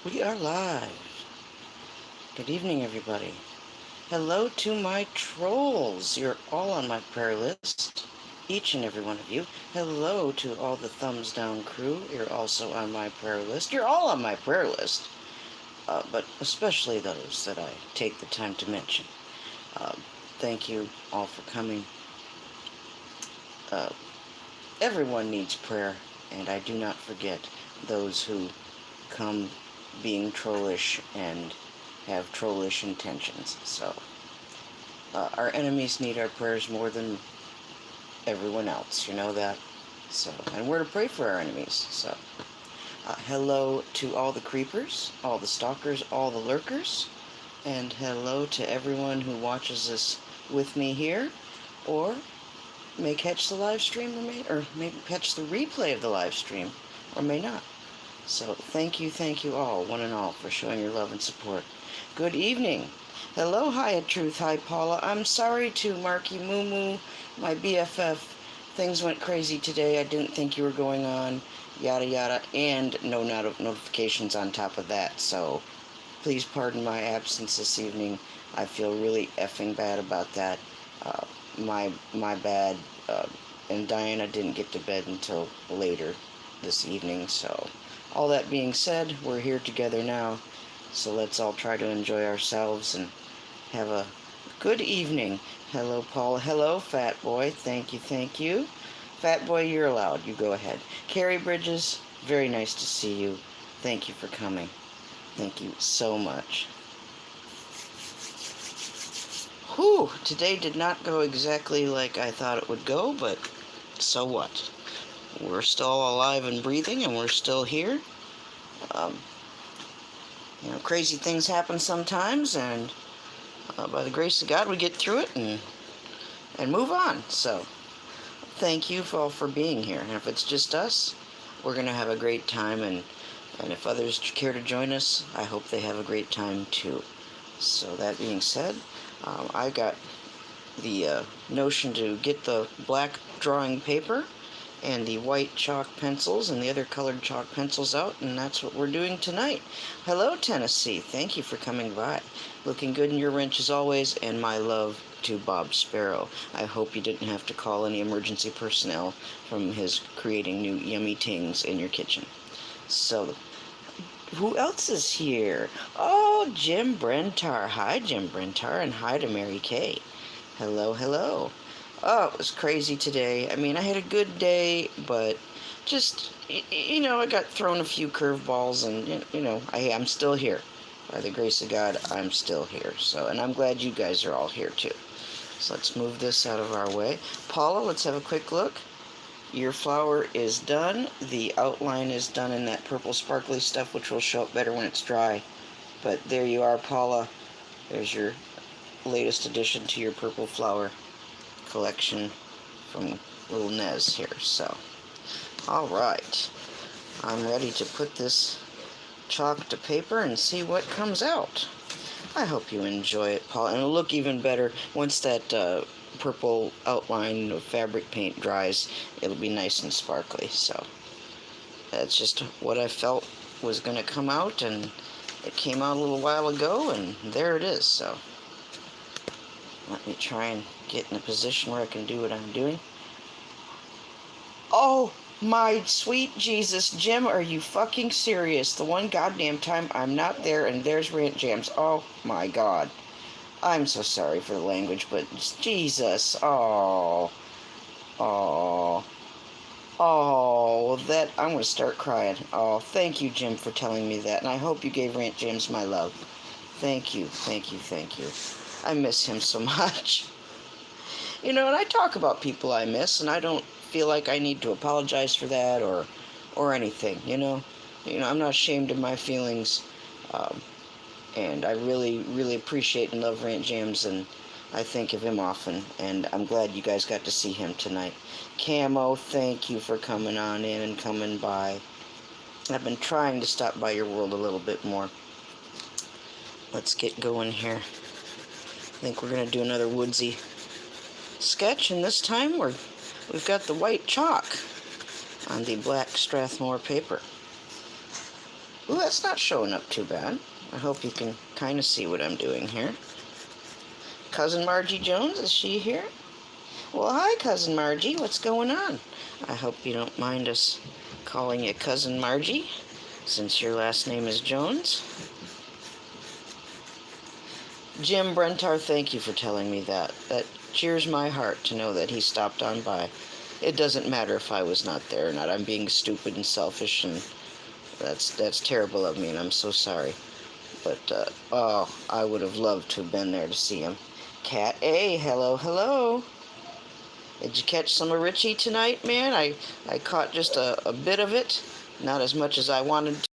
We are live. Good evening, everybody. Hello to my trolls. You're all on my prayer list, each and every one of you. Hello to all the thumbs down crew. You're also on my prayer list. You're all on my prayer list, but especially those that I take the time to mention. Uh, Thank you all for coming. Uh, Everyone needs prayer, and I do not forget those who come being trollish and have trollish intentions. So, our enemies need our prayers more than everyone else. You know that? So, and we're to pray for our enemies. So, hello to all the creepers, all the stalkers, all the lurkers, and hello to everyone who watches this with me here, or may catch the live stream, or may catch the replay of the live stream, or may not. So thank you all, one and all, for showing your love and support. Good evening. Hello, hi, Truth, hi, Paula. I'm sorry to Marky Moo Moo, my BFF. Things went crazy today. I didn't think you were going on, yada yada, and no notifications on top of that. So please pardon my absence this evening. I feel really effing bad about that. Uh, my bad. And Diana didn't get to bed until later this evening, so all that being said, we're here together now, so let's all try to enjoy ourselves and have a good evening. Hello, Paul. Hello, Fat Boy. Thank you, thank you. Fat Boy, you're allowed. You go ahead. Carrie Bridges, very nice to see you. Thank you for coming. Thank you so much. Whew, today did not go exactly like I thought it would go, but so what? We're still alive and breathing, and we're still here. Um, crazy things happen sometimes, and by the grace of God, we get through it and move on. So, thank you all for being here. And if it's just us, we're going to have a great time, and if others care to join us, I hope they have a great time too. So, that being said, I got the notion to get the black drawing paper and the white chalk pencils and the other colored chalk pencils out, and that's what we're doing tonight. Hello, Tennessee. Thank you for coming by. Looking good in your wrench as always, and my love to Bob Sparrow. I hope you didn't have to call any emergency personnel from his creating new yummy tings in your kitchen. So, who else is here? Oh, Jim Brentar. Hi, Jim Brentar, and hi to Mary Kay. Hello, hello. Oh, it was crazy today. I mean, I had a good day, but just, I got thrown a few curveballs, and, I'm still here. By the grace of God, I'm still here. So, and I'm glad you guys are all here, too. So let's move this out of our way. Paula, let's have a quick look. Your flower is done. The outline is done in that purple sparkly stuff, which will show up better when it's dry. But there you are, Paula. There's your latest addition to your purple flower collection from little Nez here. So, all right, I'm ready to put this chalk to paper and see what comes out. I hope you enjoy it, Paul, and it'll look even better once that purple outline of fabric paint dries. It'll be nice and sparkly. So that's just what I felt was going to come out, and it came out a little while ago, and there it is. So let me try and get in a position where I can do what I'm doing. Oh, my sweet Jesus, Jim, are you fucking serious? The one goddamn time I'm not there and there's Rant Jams. Oh, my God. I'm so sorry for the language, but Jesus. Oh. Oh. Oh, that, I'm going to start crying. Oh, thank you, Jim, for telling me that, and I hope you gave Rant Jams my love. Thank you, thank you, thank you. I miss him so much. And I talk about people I miss, and I don't feel like I need to apologize for that or anything, I'm not ashamed of my feelings, and I really, really appreciate and love Rant Jams, and I think of him often, and I'm glad you guys got to see him tonight. Camo, thank you for coming on in and coming by. I've been trying to stop by your world a little bit more. Let's get going here. I think we're going to do another woodsy sketch, and this time we've got the white chalk on the black Strathmore paper. Ooh, that's not showing up too bad. I hope you can kind of see what I'm doing here. Cousin Margie Jones, is she here? Well, hi, Cousin Margie. What's going on? I hope you don't mind us calling you Cousin Margie, since your last name is Jones. Jim Brentar, thank you for telling me that. That cheers my heart to know that he stopped on by. It doesn't matter if I was not there or not. I'm being stupid and selfish, and that's terrible of me, and I'm so sorry. But, oh, I would have loved to have been there to see him. Cat A, hello, hello. Did you catch some of Richie tonight, man? I caught just a bit of it. Not as much as I wanted to.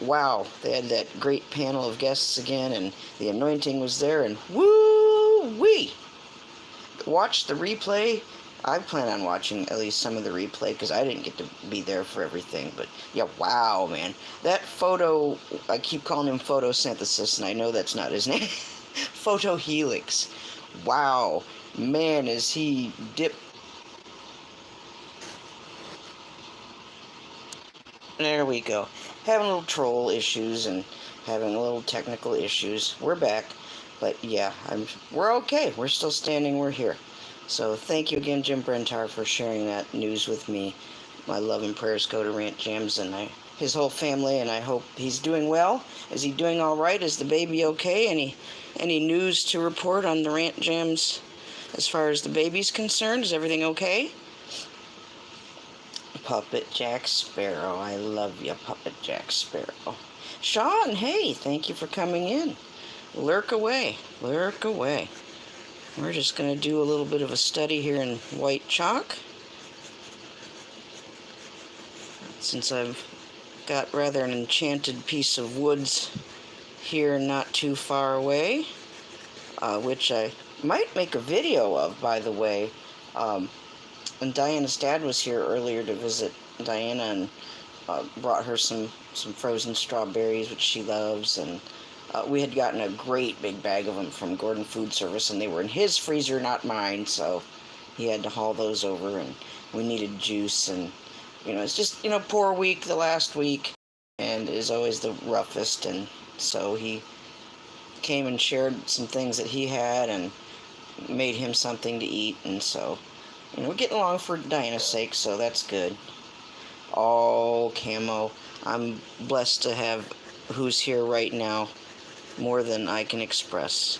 Wow, they had that great panel of guests again, and the anointing was there, and woo-wee! Watch the replay. I plan on watching at least some of the replay, because I didn't get to be there for everything. But, yeah, wow, man. That photo, I keep calling him photosynthesis, and I know that's not his name. Photo Helix. Wow. Man, is he dipped. There we go. Having a little troll issues and having a little technical issues. We're back. But yeah, we're okay. We're still standing. We're here. So thank you again, Jim Brentar, for sharing that news with me. My love and prayers go to Rant Jams and his whole family, and I hope he's doing well. Is he doing all right? Is the baby okay? Any news to report on the Rant Jams as far as the baby's concerned? Is everything okay? Puppet Jack Sparrow. I love you, Puppet Jack Sparrow. Sean, hey, thank you for coming in. Lurk away. Lurk away. We're just going to do a little bit of a study here in white chalk. Since I've got rather an enchanted piece of woods here not too far away, which I might make a video of, by the way. And Diana's dad was here earlier to visit Diana, and brought her some frozen strawberries, which she loves, and we had gotten a great big bag of them from Gordon Food Service, and they were in his freezer, not mine, so he had to haul those over, and we needed juice, and, it's just, poor week, the last week, and is always the roughest, and so he came and shared some things that he had, and made him something to eat, and so, we're getting along for Diana's sake, so that's good. Oh, Camo, I'm blessed to have who's here right now, more than I can express.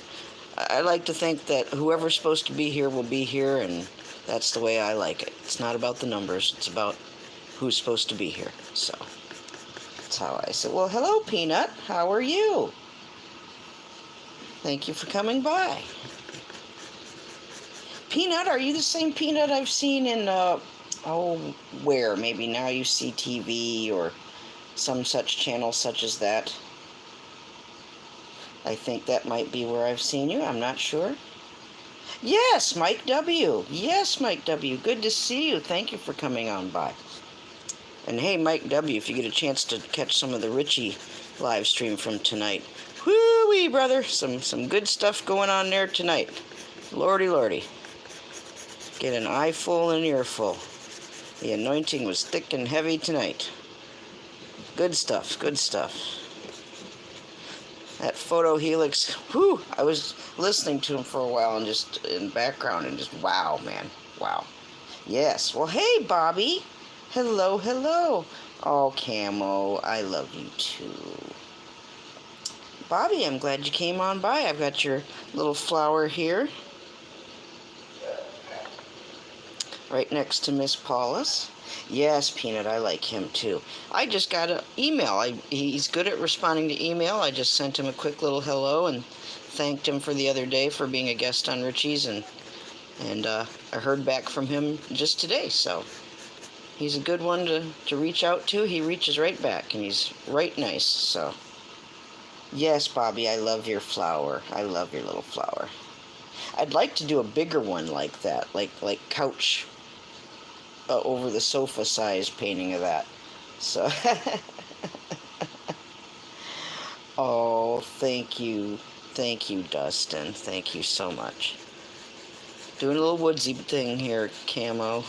I like to think that whoever's supposed to be here will be here, and that's the way I like it. It's not about the numbers, it's about who's supposed to be here, so that's how I say. Well, hello, Peanut, how are you? Thank you for coming by. Peanut, are you the same Peanut I've seen in, where? Maybe Now You See TV or some such channel such as that. I think that might be where I've seen you. I'm not sure. Yes, Mike W. Yes, Mike W. Good to see you. Thank you for coming on by. And hey, Mike W., if you get a chance to catch some of the Richie live stream from tonight. Whoo-wee, brother. Some good stuff going on there tonight. Lordy, lordy. Get an eye full and an ear full. The anointing was thick and heavy tonight. Good stuff, good stuff. That Photo Helix, whew, I was listening to him for a while and just in background and just, wow, man, wow. Yes, well, hey, Bobby. Hello, hello. Oh, Camo, I love you too. Bobby, I'm glad you came on by. I've got your little flower here. Right next to Miss Paula's. Yes, Peanut, I like him too. I just got an email. He's good at responding to email. I just sent him a quick little hello and thanked him for the other day for being a guest on Richie's, and I heard back from him just today, so he's a good one to reach out to. He reaches right back, and he's right nice, so. Yes, Bobby, I love your flower. I love your little flower. I'd like to do a bigger one like that, like couch over the sofa size painting of that. So, oh, thank you, Dustin. Thank you so much. Doing a little woodsy thing here, Camo.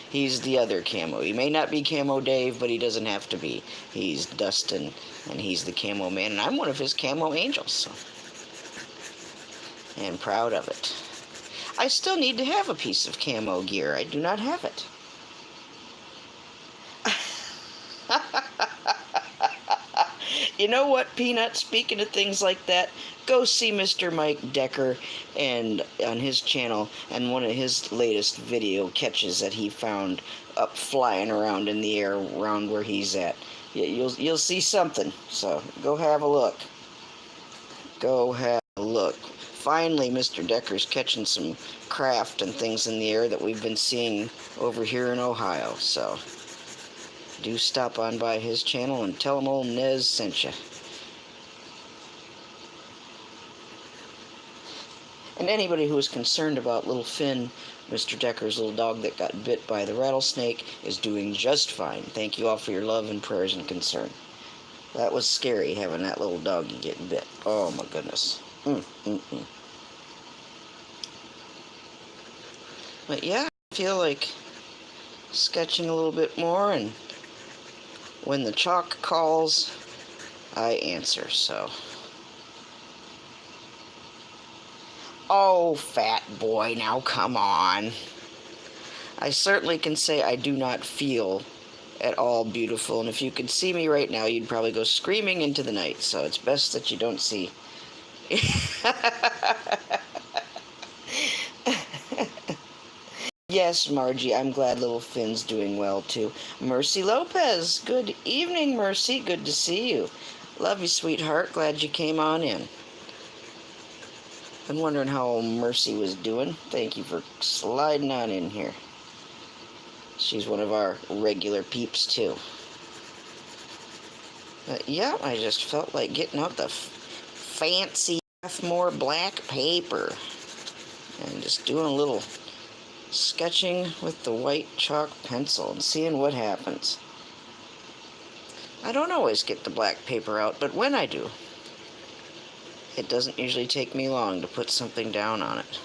He's the other Camo. He may not be Camo Dave, but he doesn't have to be. He's Dustin, and he's the Camo Man, and I'm one of his Camo Angels, so. And proud of it. I still need to have a piece of camo gear. I do not have it. You know what, Peanut? Speaking of things like that, go see Mr. Mike Decker and on his channel, and one of his latest video catches that he found up flying around in the air around where he's at. You'll see something. So go have a look. Go have a look. Finally, Mr. Decker's catching some craft and things in the air that we've been seeing over here in Ohio. So do stop on by his channel and tell him old Nez sent you. And anybody who is concerned about little Finn, Mr. Decker's little dog that got bit by the rattlesnake, is doing just fine. Thank you all for your love and prayers and concern. That was scary, having that little doggy get bit. Oh my goodness. But yeah, I feel like sketching a little bit more, and when the chalk calls, I answer, so. Oh, fat boy, now come on. I certainly can say I do not feel at all beautiful, and if you could see me right now, you'd probably go screaming into the night, so it's best that you don't see. Yes, Margie, I'm glad little Finn's doing well, too. Mercy Lopez, good evening, Mercy. Good to see you. Love you, sweetheart. Glad you came on in. Been wondering how Mercy was doing. Thank you for sliding on in here. She's one of our regular peeps, too. But, yeah, I just felt like getting out the fancy more black paper and just doing a little sketching with the white chalk pencil and seeing what happens. I don't always get the black paper out, but when I do, it doesn't usually take me long to put something down on it.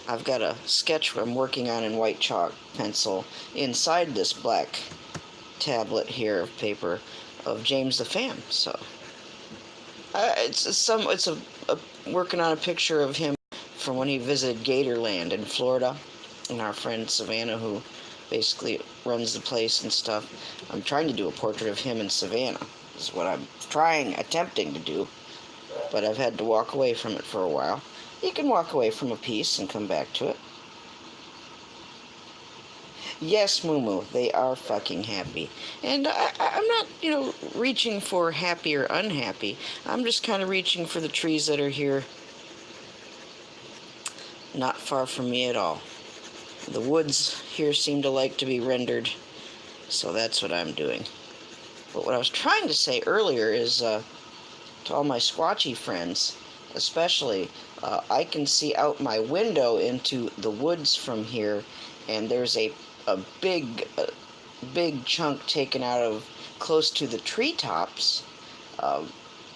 I've got a sketch I'm working on in white chalk pencil inside this black tablet here of paper of James the Fan, so it's working on a picture of him from when he visited Gatorland in Florida, and our friend Savannah, who basically runs the place and stuff. I'm trying to do a portrait of him in Savannah. This is what I'm attempting to do, but I've had to walk away from it for a while. You can walk away from a piece and come back to it. Yes, Moo, they are fucking happy. And I'm not, reaching for happy or unhappy. I'm just kind of reaching for the trees that are here, not far from me at all. The woods here seem to like to be rendered, so that's what I'm doing. But what I was trying to say earlier is, to all my Squatchy friends, especially, I can see out my window into the woods from here, and there's a big chunk taken out of close to the treetops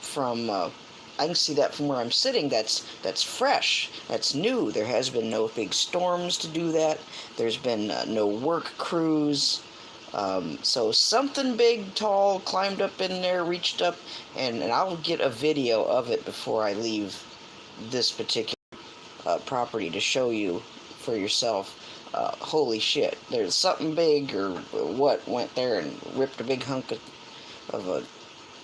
from I can see that from where I'm sitting. That's fresh, that's new. There has been no big storms to do that. There's been no work crews, so something big, tall climbed up in there, reached up, and I'll get a video of it before I leave this particular property to show you for yourself. Holy shit, there's something big or what went there and ripped a big hunk of a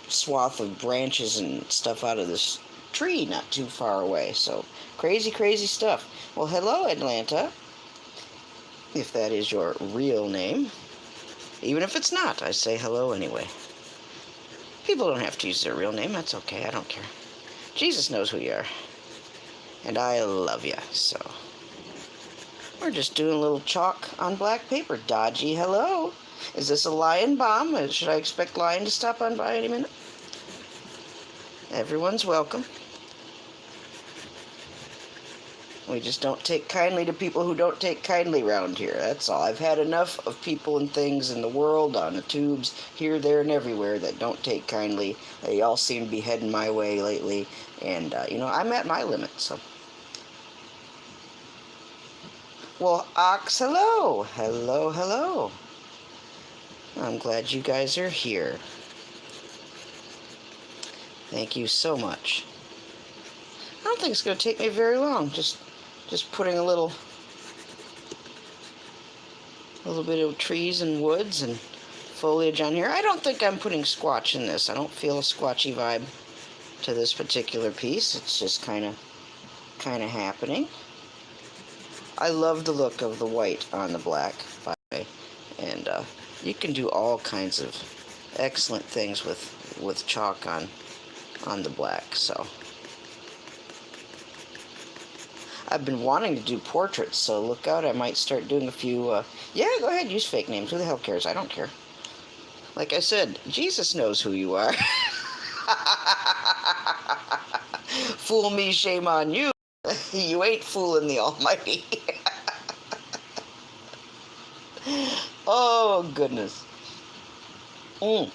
swath of branches and stuff out of this tree not too far away. So crazy stuff. Well, hello, Atlanta, if that is your real name. Even if it's not, I say hello anyway. People don't have to use their real name. That's okay. I don't care. Jesus knows who you are, and I love you. So we're just doing a little chalk on black paper. Dodgy, hello. Is this a Lion bomb? Should I expect Lion to stop on by any minute? Everyone's welcome. We just don't take kindly to people who don't take kindly around here. That's all. I've had enough of people and things in the world, on the tubes, here, there, and everywhere that don't take kindly. They all seem to be heading my way lately. And, I'm at my limit, so. Well, Ox, hello. Hello, hello. I'm glad you guys are here. Thank you so much. I don't think it's going to take me very long. Just putting a little bit of trees and woods and foliage on here. I don't think I'm putting squatch in this. I don't feel a squatchy vibe to this particular piece. It's just kind of happening. I love the look of the white on the black, by the way, and you can do all kinds of excellent things with chalk on the black. So I've been wanting to do portraits, so look out. I might start doing a few. Yeah, go ahead, use fake names. Who the hell cares? I don't care. Like I said, Jesus knows who you are. Fool me, shame on you. You ain't fooling the Almighty. Oh, goodness. I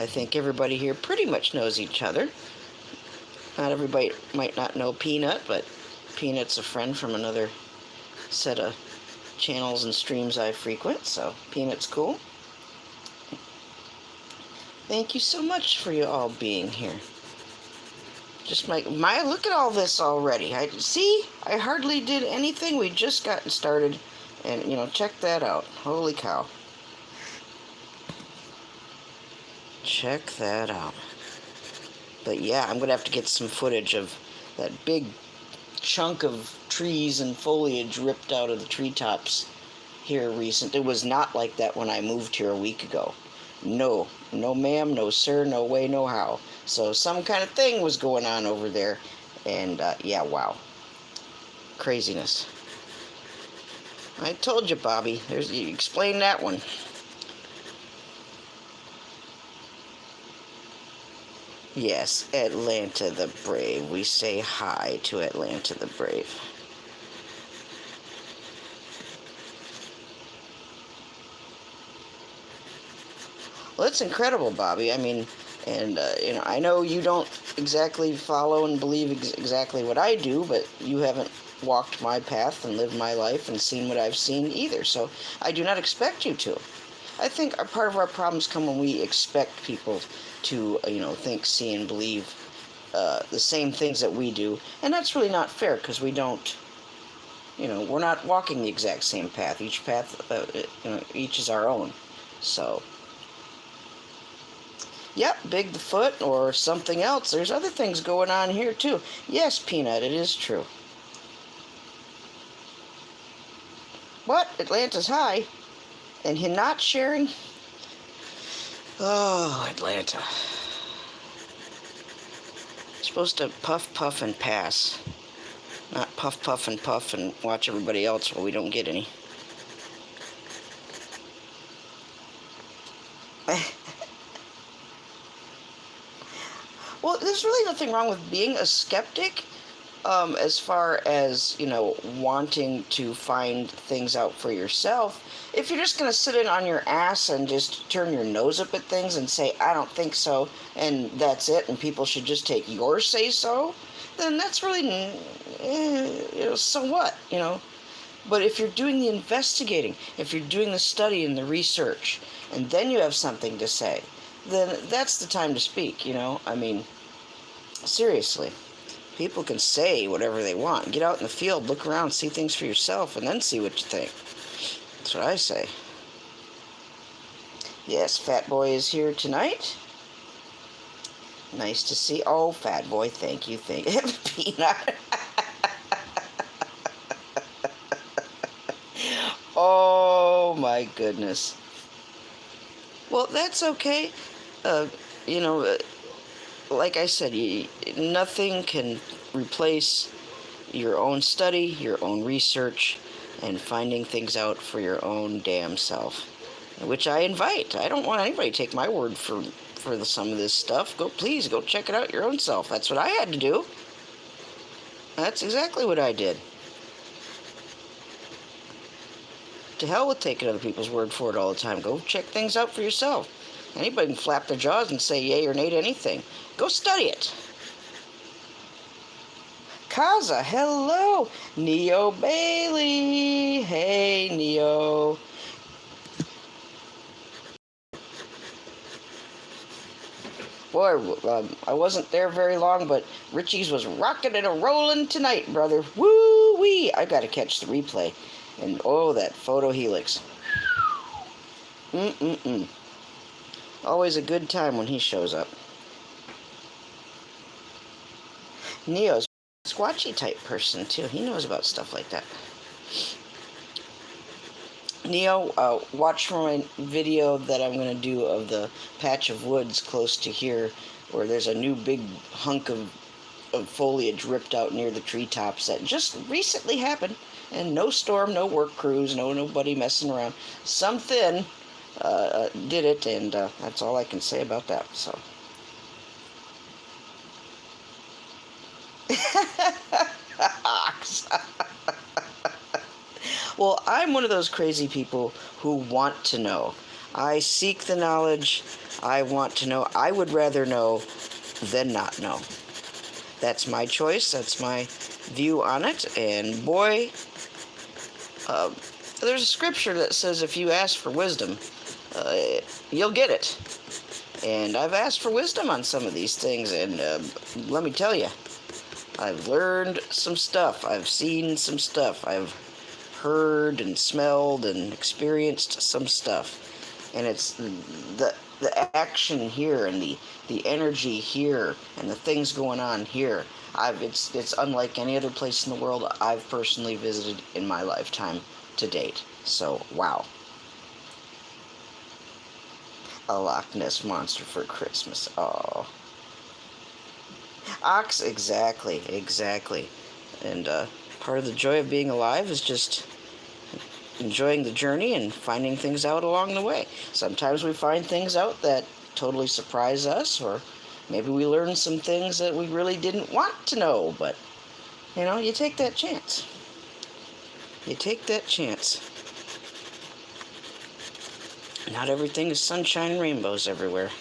think everybody here pretty much knows each other. Not everybody might not know Peanut, but Peanut's a friend from another set of channels and streams I frequent, so Peanut's cool. Thank you so much for you all being here. Just look at all this already. I hardly did anything. We just gotten started, and check that out. Holy cow. Check that out. But yeah, I'm gonna have to get some footage of that big chunk of trees and foliage ripped out of the treetops here recent. It was not like that when I moved here a week ago. No ma'am, no sir, no way, no how. So some kind of thing was going on over there, and yeah, wow, craziness. I told you, Bobby. You explain that one. Yes, Atlanta the Brave. We say hi to Atlanta the Brave. Well, it's incredible, Bobby. I mean, and I know you don't exactly follow and believe exactly what I do, but you haven't walked my path and lived my life and seen what I've seen either. So I do not expect you to. I think part of our problems come when we expect people to, think, see, and believe the same things that we do, and that's really not fair because we don't. We're not walking the exact same path. Each path, each is our own. So. Yep, Big the Foot or something else. There's other things going on here, too. Yes, Peanut, it is true. What? Atlanta's high? And you're not sharing? Oh, Atlanta. You're supposed to puff, puff, and pass. Not puff, puff, and puff and watch everybody else while we don't get any. Well, there's really nothing wrong with being a skeptic, as far as, wanting to find things out for yourself. If you're just going to sit in on your ass and just turn your nose up at things and say, I don't think so, and that's it, and people should just take your say-so, then that's really, so what, But if you're doing the investigating, if you're doing the study and the research, and then you have something to say, then that's the time to speak, I mean, seriously. People can say whatever they want. Get out in the field, look around, see things for yourself, and then see what you think. That's what I say. Yes, Fat Boy is here tonight. Nice to see. Oh, Fat Boy, thank you. Peanut. Oh, my goodness. Well, that's okay. Like I said, nothing can replace your own study, your own research, and finding things out for your own damn self, which I invite. I don't want anybody to take my word for some of this stuff. Please go check it out your own self. That's what I had to do. That's exactly what I did. To hell with taking other people's word for it all the time. Go check things out for yourself. Anybody can flap their jaws and say yay or nay to anything. Go study it. Kaza, hello. Neo Bailey. Hey, Neo. Boy, I wasn't there very long, but Richie's was rocking and a rolling tonight, brother. Woo-wee! I gotta catch the replay. And oh, that photo helix. Mm-mm-mm. Always a good time when he shows up. Neo's a squatchy type person, too. He knows about stuff like that. Neo, watch for my video that I'm going to do of the patch of woods close to here, where there's a new big hunk of foliage ripped out near the treetops that just recently happened. And no storm, no work crews, nobody messing around. Something did it, and that's all I can say about that. So. Well, I'm one of those crazy people who want to know. I seek the knowledge. I want to know. I would rather know than not know. That's my choice. That's my view on it. And boy, there's a scripture that says if you ask for wisdom, you'll get it. And I've asked for wisdom on some of these things, and let me tell you, I've learned some stuff. I've seen some stuff. I've heard and smelled and experienced some stuff. And it's the action here and the energy here and the things going on here. It's unlike any other place in the world I've personally visited in my lifetime to date. So, wow. A Loch Ness monster for Christmas. Oh. Ox, exactly. And part of the joy of being alive is just enjoying the journey and finding things out along the way. Sometimes we find things out that totally surprise us, or maybe we learn some things that we really didn't want to know, but, you take that chance. You take that chance. Not everything is sunshine and rainbows everywhere.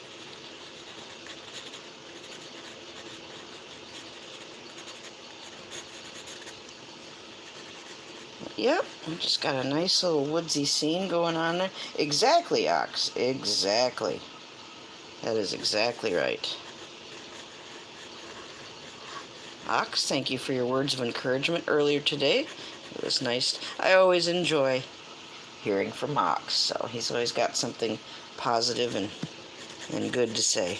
Yep, we just got a nice little woodsy scene going on there. Exactly, Ox. Exactly. That is exactly right. Ox, thank you for your words of encouragement earlier today. It was nice. I always enjoy hearing from Ox, so he's always got something positive and good to say.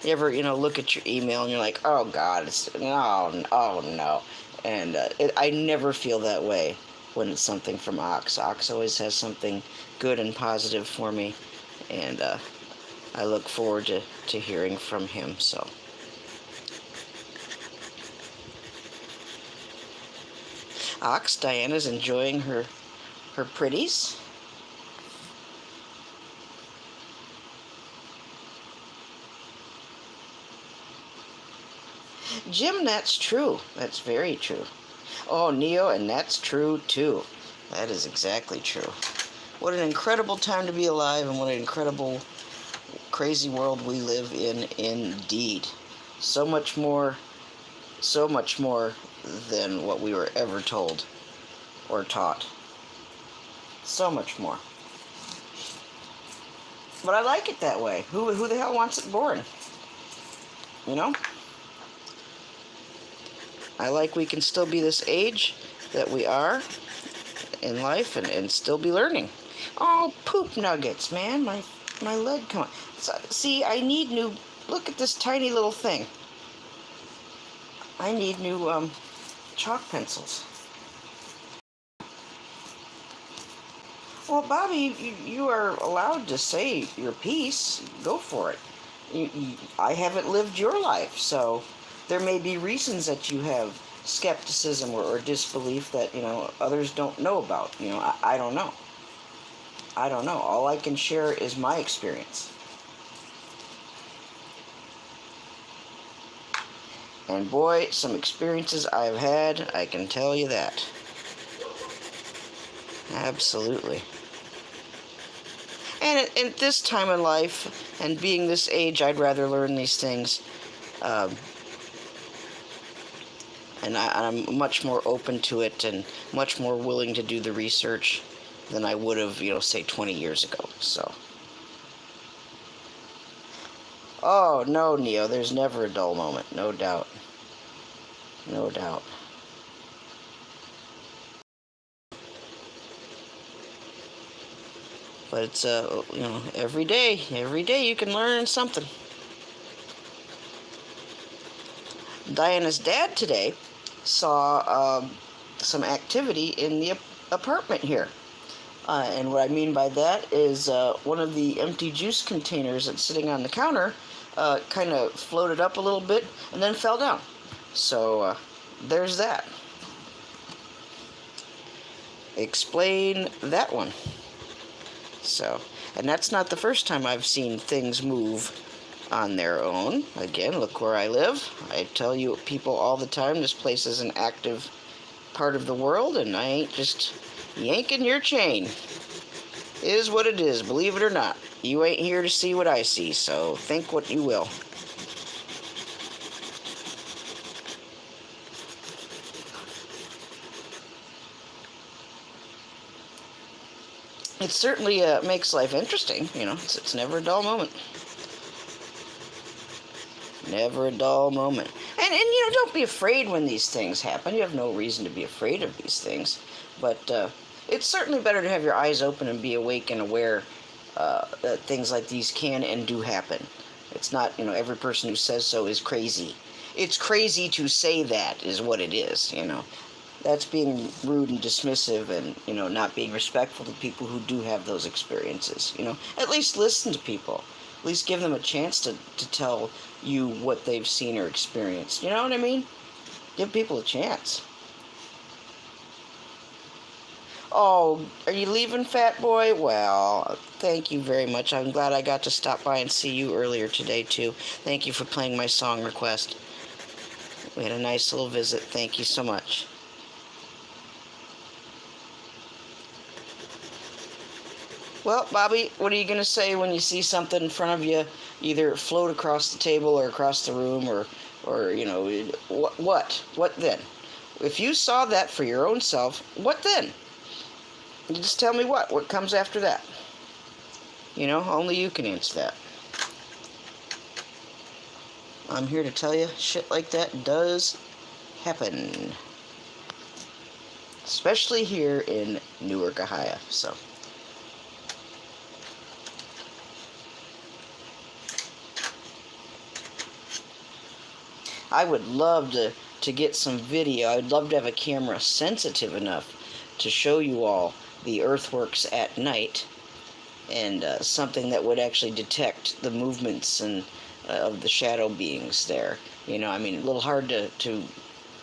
You ever, look at your email and you're like, oh God, oh no. And I never feel that way when it's something from Ox. Ox always has something good and positive for me, and I look forward to hearing from him. So, Ox, Diana's enjoying her pretties. Jim, that's true. That's very true. Oh, Neo, and that's true, too. That is exactly true. What an incredible time to be alive, and what an incredible, crazy world we live in, indeed. So much more than what we were ever told or taught. So much more. But I like it that way. Who the hell wants it boring? I like we can still be this age that we are in life and still be learning. Oh, poop nuggets, man. My leg, come on. See, I need new... Look at this tiny little thing. I need new chalk pencils. Well, Bobby, you are allowed to say your piece. Go for it. I haven't lived your life, so... There may be reasons that you have skepticism or disbelief that, others don't know about. I don't know. I don't know. All I can share is my experience. And boy, some experiences I've had, I can tell you that. Absolutely. And at this time in life, and being this age, I'd rather learn these things and I'm much more open to it and much more willing to do the research than I would have, say 20 years ago. So, oh no, Neo, there's never a dull moment, no doubt, no doubt. But it's every day you can learn something. Diana's dad today saw some activity in the apartment here. And what I mean by that is one of the empty juice containers that's sitting on the counter kind of floated up a little bit and then fell down. So there's that. Explain that one. So, and that's not the first time I've seen things move on their own. Again, look where I live. I tell you people all the time, this place is an active part of the world, and I ain't just yanking your chain. It is what it is, believe it or not. You ain't here to see what I see, so think what you will. It certainly makes life interesting, it's never a dull moment. Never a dull moment. And don't be afraid when these things happen. You have no reason to be afraid of these things. But it's certainly better to have your eyes open and be awake and aware that things like these can and do happen. It's not, every person who says so is crazy. It's crazy to say that is what it is, That's being rude and dismissive and, not being respectful to people who do have those experiences, At least listen to people. At least give them a chance to tell you what they've seen or experienced. You know what I mean? Give people a chance. Oh, are you leaving, fat boy? Well, thank you very much. I'm glad I got to stop by and see you earlier today, too. Thank you for playing my song request. We had a nice little visit. Thank you so much. Well, Bobby, what are you going to say when you see something in front of you either float across the table or across the room or what? What then? If you saw that for your own self, what then? You just tell me what comes after that. Only you can answer that. I'm here to tell you, shit like that does happen. Especially here in Newark, Ohio, so... I would love to get some video. I'd love to have a camera sensitive enough to show you all the earthworks at night, and something that would actually detect the movements and of the shadow beings there. A little hard to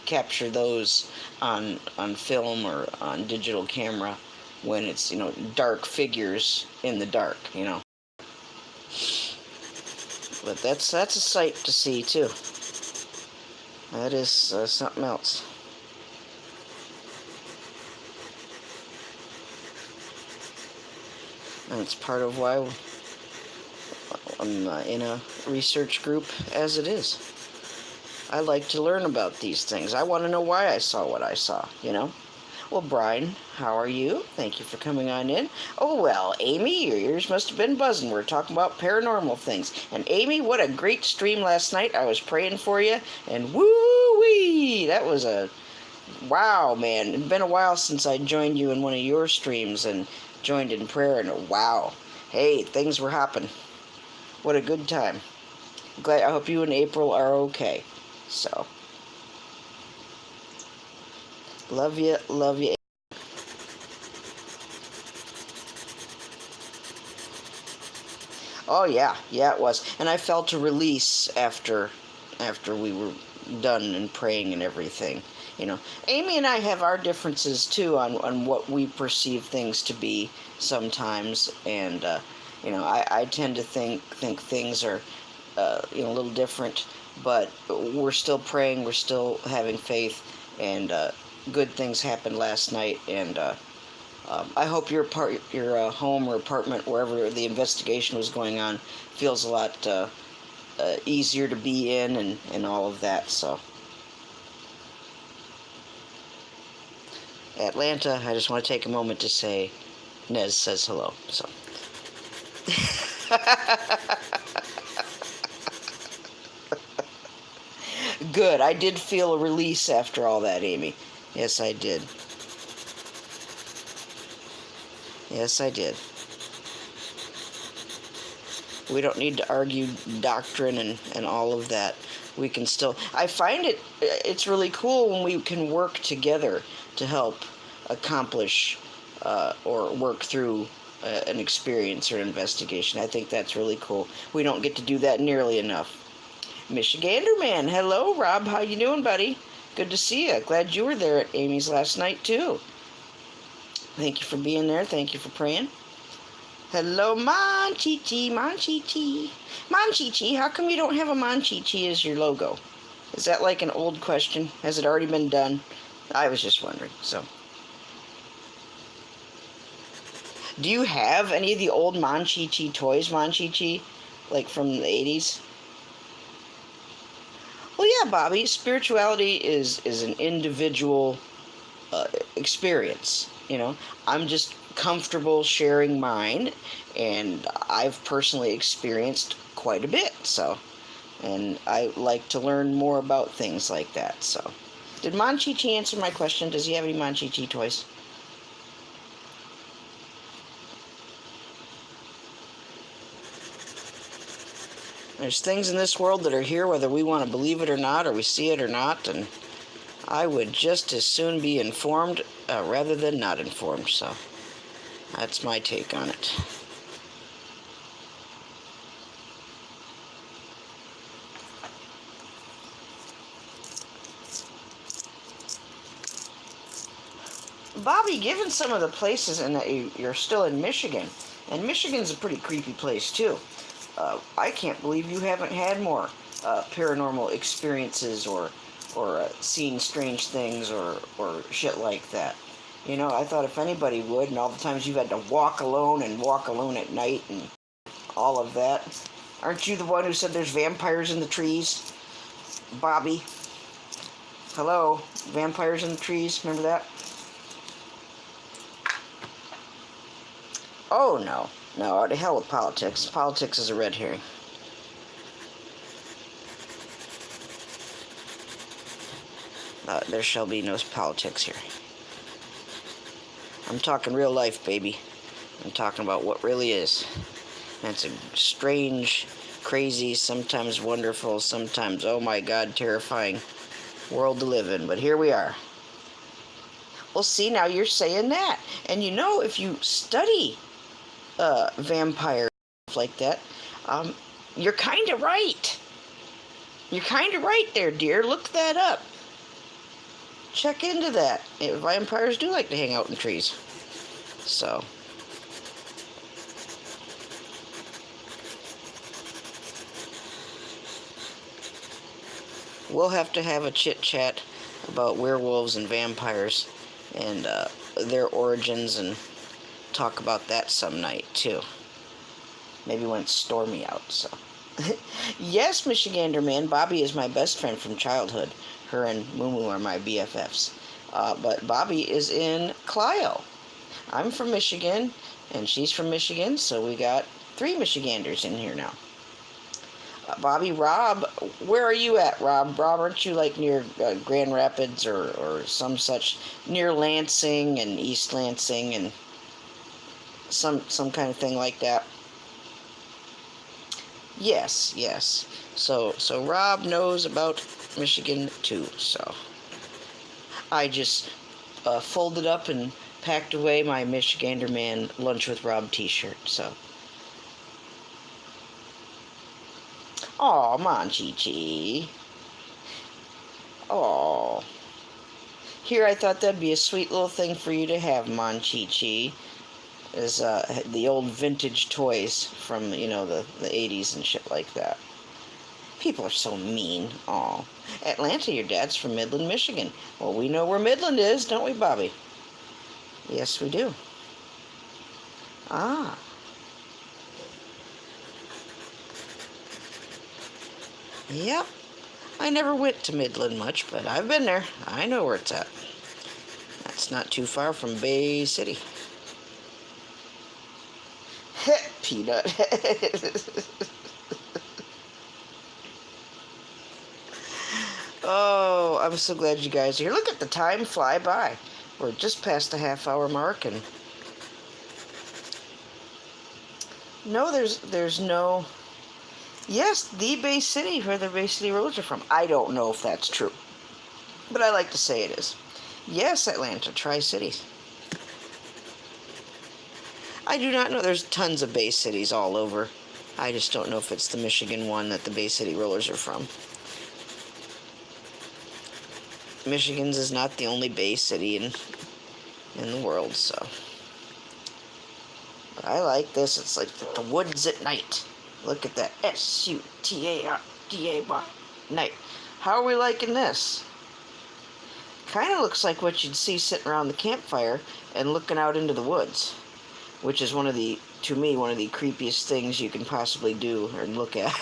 capture those on film or on digital camera when it's, dark figures in the dark, But that's a sight to see, too. That is something else. And it's part of why I'm in a research group as it is. I like to learn about these things. I want to know why I saw what I saw, Well, Brian, how are you? Thank you for coming on in. Oh, well, Amy, your ears must have been buzzing. We're talking about paranormal things. And Amy, what a great stream last night. I was praying for you, and woo-wee! That was a... Wow, man. It's been a while since I joined you in one of your streams and joined in prayer, and wow. Hey, things were hopping. What a good time. I hope you and April are okay. So... Love you, love you. Oh yeah, it was. And I felt a release after we were done and praying and everything. Amy and I have our differences too on what we perceive things to be sometimes, and I tend to think things are a little different, but we're still praying, we're still having faith, and good things happened last night, and I hope your home or apartment, wherever the investigation was going on, feels a lot easier to be in and all of that. So Atlanta, I just want to take a moment to say Nez says hello. So. Good. I did feel a release after all that, Amy. Yes, I did. Yes, I did. We don't need to argue doctrine and all of that. We can still... I find it's really cool when we can work together to help accomplish or work through an experience or investigation. I think that's really cool. We don't get to do that nearly enough. Michigander Man, hello, Rob. How you doing, buddy? Good to see you. Glad you were there at Amy's last night, too. Thank you for being there. Thank you for praying. Hello, Monchichi, Monchichi. Monchichi, how come you don't have a Monchichi as your logo? Is that like an old question? Has it already been done? I was just wondering, so. Do you have any of the old Monchichi toys, Monchichi? Like from the 80s? Well, yeah, Bobby, spirituality is an individual experience, you know. I'm just comfortable sharing mine, and I've personally experienced quite a bit, so. And I like to learn more about things like that, so. Did Monchichi answer my question? Does he have any Monchichi toys? There's things in this world that are here whether we want to believe it or not, or we see it or not, and I would just as soon be informed rather than not informed, so that's my take on it. Bobby, given some of the places and that you're still in Michigan, and Michigan's a pretty creepy place too, I can't believe you haven't had more paranormal experiences or seen strange things or shit like that. You know, I thought if anybody would, and all the times you've had to walk alone and walk alone at night and all of that. Aren't you the one who said there's vampires in the trees? Bobby. Hello? Vampires in the trees, remember that? Oh, no. No, to hell with politics. Politics is a red herring. There shall be no politics here. I'm talking real life, baby. I'm talking about what really is. And it's a strange, crazy, sometimes wonderful, sometimes, oh my God, terrifying world to live in. But here we are. Well, see, now you're saying that. And you know, if you study vampire like that, you're kind of right. You're kind of right there, dear. Look that up. Check into that. Vampires do like to hang out in trees. So. We'll have to have a chit-chat about werewolves and vampires and their origins and talk about that some night, too. Maybe when it's stormy out, so. Yes, Michigander Man, Bobby is my best friend from childhood. Her and Moo are my BFFs. But Bobby is in Clio. I'm from Michigan, and she's from Michigan, so we got 3 Michiganders in here now. Bobby, Rob, where are you at, Rob? Rob, aren't you like near Grand Rapids or some such, near Lansing and East Lansing and some kind of thing like that? Yes, yes. So Rob knows about Michigan too, so I just folded up and packed away my Michigander Man Lunch with Rob t-shirt, so. Aw, Monchichi. Aw. Here, I thought that'd be a sweet little thing for you to have, Monchichi. Is the old vintage toys from, you know, the 80s and shit like that. People are so mean. Aw. Atlanta, your dad's from Midland, Michigan. Well, we know where Midland is, don't we, Bobby? Yes, we do. Ah. Yep. I never went to Midland much, but I've been there. I know where it's at. It's not too far from Bay City. Peanut. Oh, I'm so glad you guys are here. Look at the time fly by. We're just past the half-hour mark, and no, there's no. Yes, the Bay City, where the Bay City Rollers are from. I don't know if that's true, but I like to say it is. Yes, Atlanta, Tri-Cities. I do not know. There's tons of Bay Cities all over. I just don't know if it's the Michigan one that the Bay City Rollers are from. Michigan's is not the only Bay City in the world, so. But I like this. It's like the woods at night. Look at that. S-U-T-A-R-D-A-Y. Night. How are we liking this? Kind of looks like what you'd see sitting around the campfire and looking out into the woods, which is to me, one of the creepiest things you can possibly do or look at.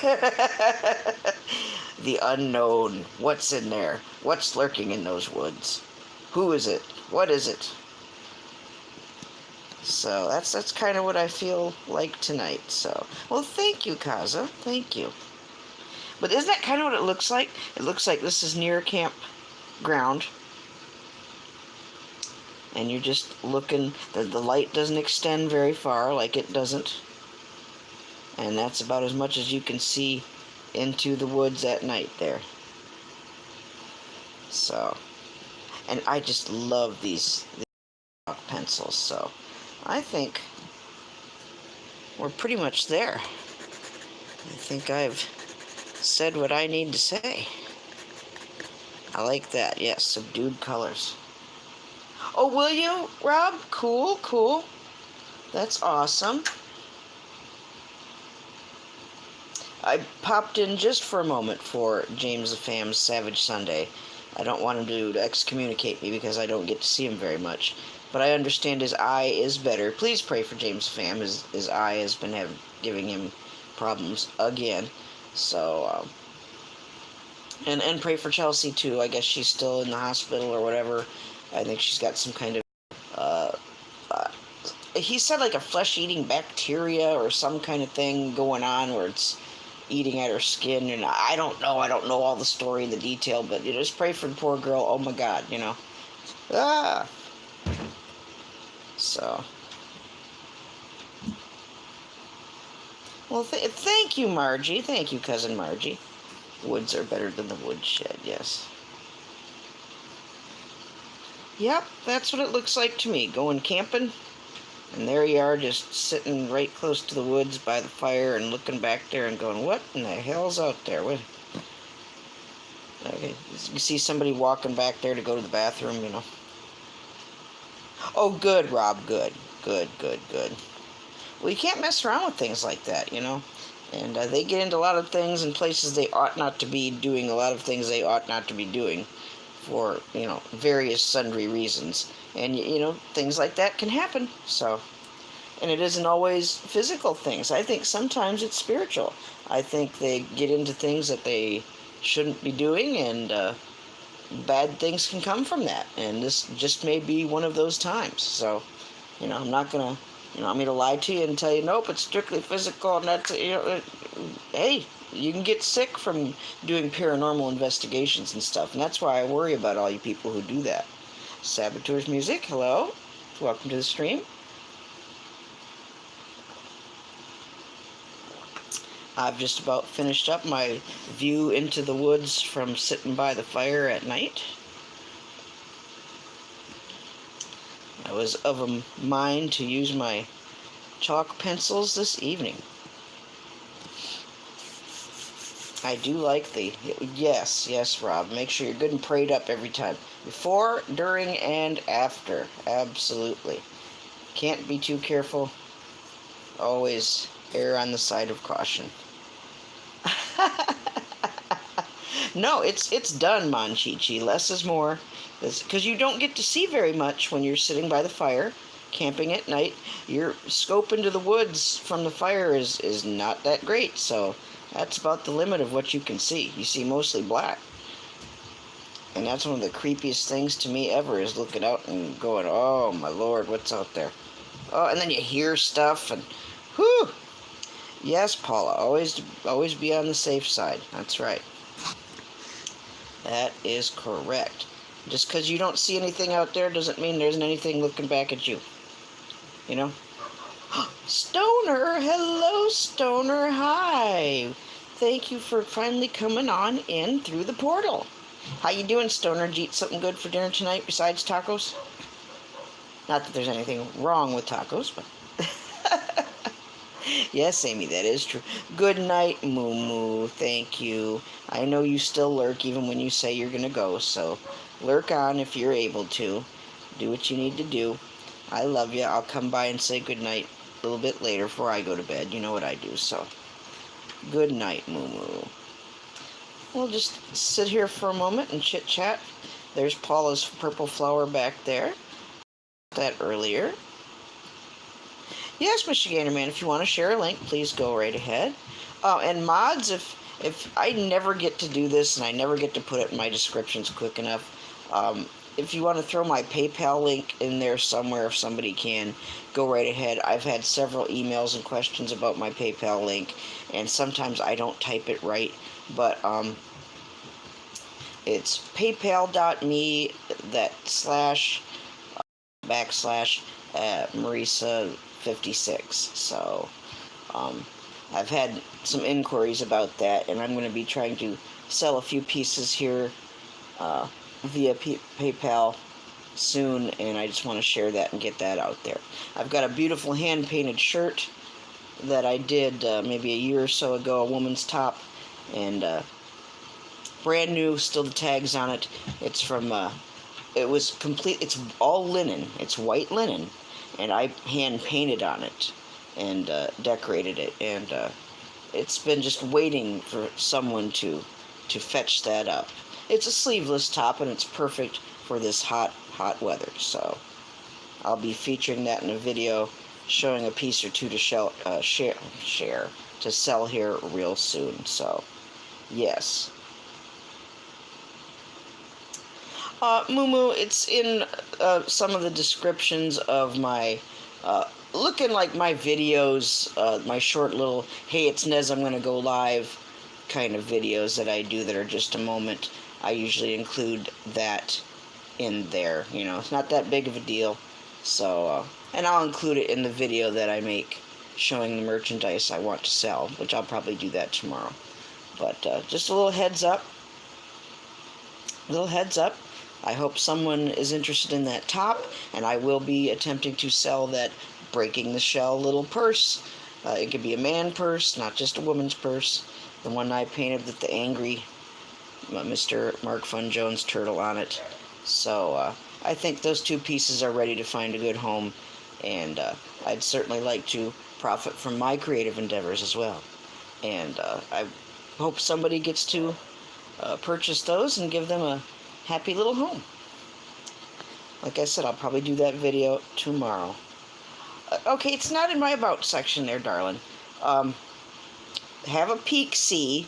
The unknown. What's in there? What's lurking in those woods? Who is it? What is it? So that's kind of what I feel like tonight. So, well, thank you, Kaza. Thank you. But isn't that kind of what it looks like? It looks like this is near campground. And you're just looking, the light doesn't extend very far, like it doesn't. And that's about as much as you can see into the woods at night there. So, and I just love these chalk pencils, so I think we're pretty much there. I think I've said what I need to say. I like that, yes, subdued colors. Oh, will you, Rob? Cool, cool. That's awesome. I popped in just for a moment for James the Fam's Savage Sunday. I don't want him to excommunicate me because I don't get to see him very much. But I understand his eye is better. Please pray for James the Fam. His eye has been giving him problems again. So, and pray for Chelsea too. I guess she's still in the hospital or whatever. I think she's got some kind of, he said like a flesh-eating bacteria or some kind of thing going on where it's eating at her skin, and I don't know all the story and the detail, but just pray for the poor girl. Oh my God, So, well, thank you, Margie. Thank you, Cousin Margie. Woods are better than the woodshed, yes. Yep, that's what it looks like to me, going camping. And there you are, just sitting right close to the woods by the fire and looking back there and going, what in the hell's out there? What? Okay, you see somebody walking back there to go to the bathroom, Oh, good, Rob, good. Good. Well, you can't mess around with things like that, And they get into a lot of things in places they ought not to be doing, a lot of things they ought not to be doing for, various sundry reasons. And, things like that can happen. So, and it isn't always physical things. I think sometimes it's spiritual. I think they get into things that they shouldn't be doing, and bad things can come from that. And this just may be one of those times. So, I'm not going to, I'm going to lie to you and tell you, nope, it's strictly physical, and that's, hey, you can get sick from doing paranormal investigations and stuff, and that's why I worry about all you people who do that. Saboteurs Music, hello. Welcome to the stream. I've just about finished up my view into the woods from sitting by the fire at night. I was of a mind to use my chalk pencils this evening. I do like yes, Rob. Make sure you're good and prayed up every time. Before, during, and after. Absolutely. Can't be too careful. Always err on the side of caution. No, it's done, Monchichi. Less is more. Because you don't get to see very much when you're sitting by the fire, camping at night. Your scope into the woods from the fire is not that great, so that's about the limit of what you can see. You see mostly black. And that's one of the creepiest things to me ever, is looking out and going, oh my lord, what's out there? Oh, and then you hear stuff, and whew! Yes, Paula, always be on the safe side. That's right. That is correct. Just because you don't see anything out there doesn't mean there isn't anything looking back at you. You know? Stoner! Hello, Stoner! Hi! Thank you for finally coming on in through the portal. How you doing, Stoner? Did you eat something good for dinner tonight besides tacos? Not that there's anything wrong with tacos, but... Yes, Amy, that is true. Good night, Moo Moo. Thank you. I know you still lurk even when you say you're going to go, so lurk on if you're able to. Do what you need to do. I love you. I'll come by and say good night a little bit later before I go to bed. You know what I do, so good night, Moo Moo. We'll just sit here for a moment and chit-chat. There's Paula's purple flower back there. That earlier. Yes, Michigander Man, if you want to share a link, please go right ahead. And mods, if I never get to do this and I never get to put it in my descriptions quick enough, if you want to throw my PayPal link in there somewhere, if somebody can, go right ahead. I've had several emails and questions about my PayPal link, and sometimes I don't type it right, but it's paypal.me / Marisa56. So I've had some inquiries about that, and I'm going to be trying to sell a few pieces here via PayPal soon, and I just want to share that and get that out there. I've got a beautiful hand-painted shirt that I did maybe a year or so ago, a woman's top, and brand new, still the tags on it. It's from it was complete. It's all linen. It's white linen, and I hand painted on it and decorated it, and it's been just waiting for someone to fetch that up. It's a sleeveless top, and it's perfect for this hot weather. So I'll be featuring that in a video, showing a piece or two to share to sell here real soon. So yes. Moo Moo, it's in some of the descriptions of my, looking like my videos, my short little, hey, it's Nez, I'm going to go live kind of videos that I do that are just a moment. I usually include that in there. You know, it's not that big of a deal. So, and I'll include it in the video that I make showing the merchandise I want to sell, which I'll probably do that tomorrow. But just a little heads up. I hope someone is interested in that top, and I will be attempting to sell that breaking the shell little purse. It could be a man purse, not just a woman's purse. The one I painted with the angry Mr. Mark Fun Jones turtle on it. So I think those two pieces are ready to find a good home, and I'd certainly like to profit from my creative endeavors as well. And I hope somebody gets to purchase those and give them a happy little home. Like I said, I'll probably do that video tomorrow. Okay, it's not in my about section there, darling. Have a peek see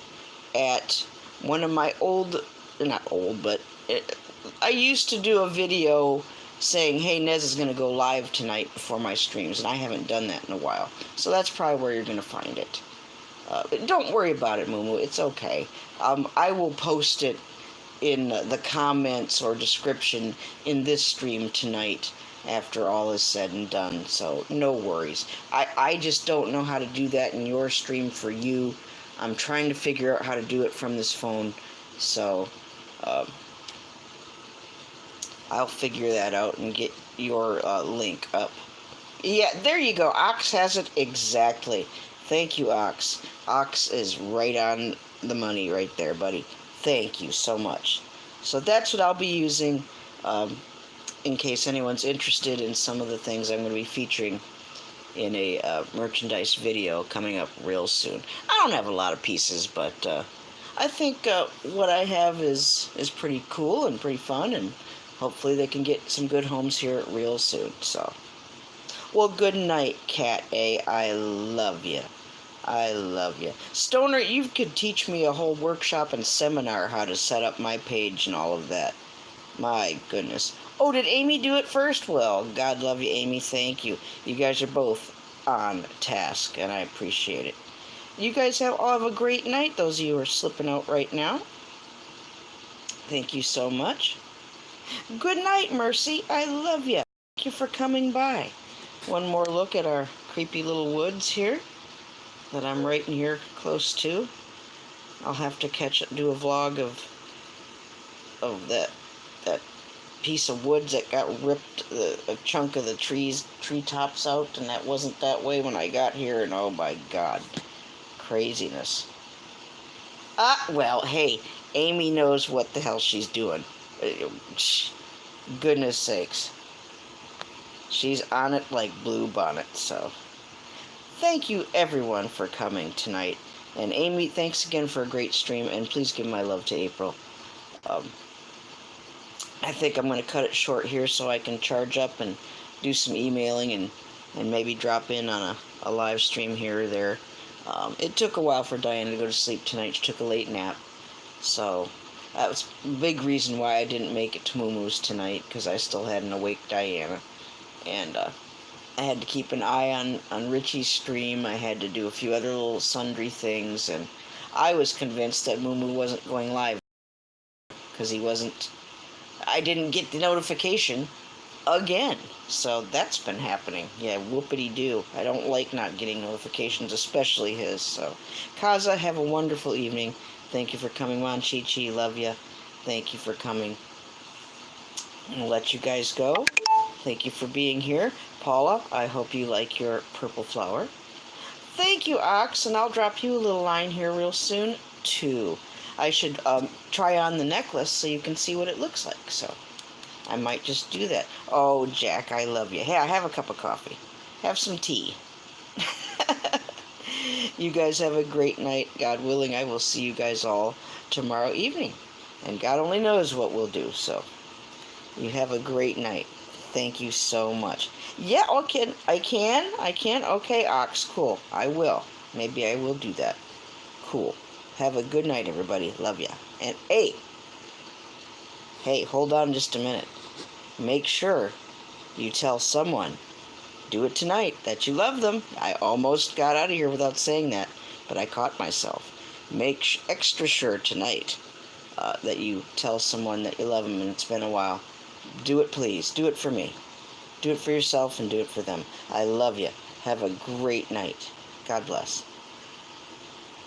at one of my old, not old, but I used to do a video saying, hey, Nez is going to go live tonight before my streams, and I haven't done that in a while. So that's probably where you're going to find it. Don't worry about it, Moo Moo. It's okay. I will post it in the comments or description in this stream tonight after all is said and done, so no worries. I just don't know how to do that in your stream for you. I'm trying to figure out how to do it from this phone, so I'll figure that out and get your link up. Yeah, there you go. Ox has it exactly. Thank you, Ox. Ox is right on the money right there, buddy. Thank you so much. So that's what I'll be using in case anyone's interested in some of the things I'm going to be featuring in a merchandise video coming up real soon. I don't have a lot of pieces, but I think what I have is pretty cool and pretty fun, and hopefully they can get some good homes here real soon. So, well, good night, Cat A. I love you. I love you. Stoner, you could teach me a whole workshop and seminar how to set up my page and all of that. My goodness. Oh, did Amy do it first? Well, God love you, Amy. Thank you. You guys are both on task, and I appreciate it. You guys all have a great night, those of you who are slipping out right now. Thank you so much. Good night, Mercy. I love you. Thank you for coming by. One more look at our creepy little woods here that I'm right in here close to. I'll have to do a vlog of that piece of woods that got ripped, a chunk of the tree tops out, and that wasn't that way when I got here, and oh my God, craziness. Well, hey, Amy knows what the hell she's doing. Goodness sakes. She's on it like Blue Bonnet, so. Thank you, everyone, for coming tonight. And Amy, thanks again for a great stream, and please give my love to April. I think I'm going to cut it short here so I can charge up and do some emailing and maybe drop in on a live stream here or there. It took a while for Diana to go to sleep tonight. She took a late nap. So that was a big reason why I didn't make it to Moo Moo's tonight, because I still had an awake Diana. And I had to keep an eye on Richie's stream. I had to do a few other little sundry things. And I was convinced that Moo Moo wasn't going live because he wasn't. I didn't get the notification again. So that's been happening. Yeah, whoopity-doo. I don't like not getting notifications, especially his. So, Kaza, have a wonderful evening. Thank you for coming on. Chi-Chi, love you. Thank you for coming. I'm going to let you guys go. Thank you for being here. Paula, I hope you like your purple flower. Thank you, Ox, and I'll drop you a little line here real soon, too. I should try on the necklace so you can see what it looks like, so I might just do that. Oh, Jack, I love you. Hey, I have a cup of coffee. Have some tea. You guys have a great night. God willing, I will see you guys all tomorrow evening. And God only knows what we'll do, so you have a great night. Thank you so much. Yeah, okay, I can. Okay, Ox, cool. I will. Maybe I will do that. Cool. Have a good night, everybody. Love ya. And hey, hold on just a minute. Make sure you tell someone, do it tonight, that you love them. I almost got out of here without saying that, but I caught myself. Make extra sure tonight that you tell someone that you love them and it's been a while. Do it, please. Do it for me. Do it for yourself and do it for them. I love you. Have a great night. God bless.